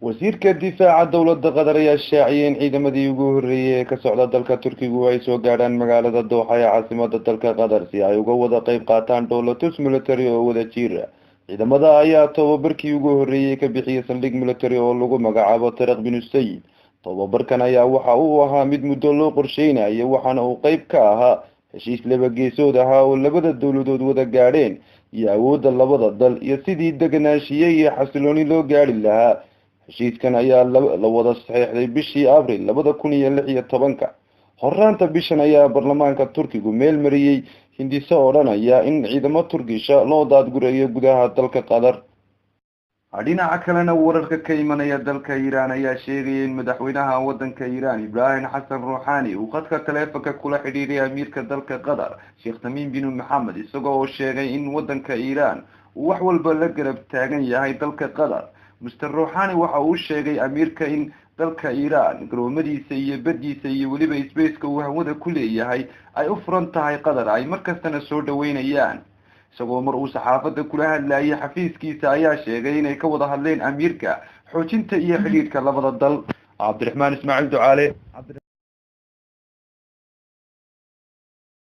wasiirka difaaca dowladda qatar ayaa shaaciyay in ciidamadii ugu horreeyay ee ka socda dalka Turkigu ay soo gaadhaan magaalada Doha ee caasimadda dalka Qatar si ay uga wada qayb qaataan dowladaha military oo wada jira. ciidamada ayaa tababarkii ugu horreeyay ka bixiyay saldhig military oo lagu magacaabo Tariq bin Said. tababarkan ayaa waxa uu ahaa mid muddo loo qorsheynayo waxaana uu qayb ka ahaa heshiis laba geesood ah oo labada dowladood wada gaadheen iyo awoodda labada dal iyo sidii deganaanshiye iyo xasilooni loo gaari lahaa. heshiiskan ayaa la wada saxeexday bishii Abriil 2016. horraanta bishan ayaa baarlamaanka Turkigu meel mariyay hindise odhanaya in ciidamo Turkisha loo daadgurayo gudaha dalka Qatar. dhinaca kalena wararka ka imanaya dalka Iran ayaa sheegay in madaxweynaha wadanka Iran Ibrahim Hassan Rouhani uu khadka taleefanka kula xiriiray amiirka dalka Qatar Sheikh Tamim bin Mohammed isagoo sheegay in wadanka Iran uu wax walba la garab taagan yahay dalka Qatar. Mr. Rouhani waxa uu sheegay amiirka in dalka Iran garoomadiisa iyo badiisa iyo waliba space-ka uu hawada ku leeyahay ay u furan tahay Qatar ay markastana soo dhaweynayaan. isagoo mar uu saxaafadda kula hadlayay xafiiskiisa ayaa sheegay inay ka wada hadleen amiirka xoojinta iyo xiriirka labada dal. Cabdiraxmaan Ismaaciil Ducaale.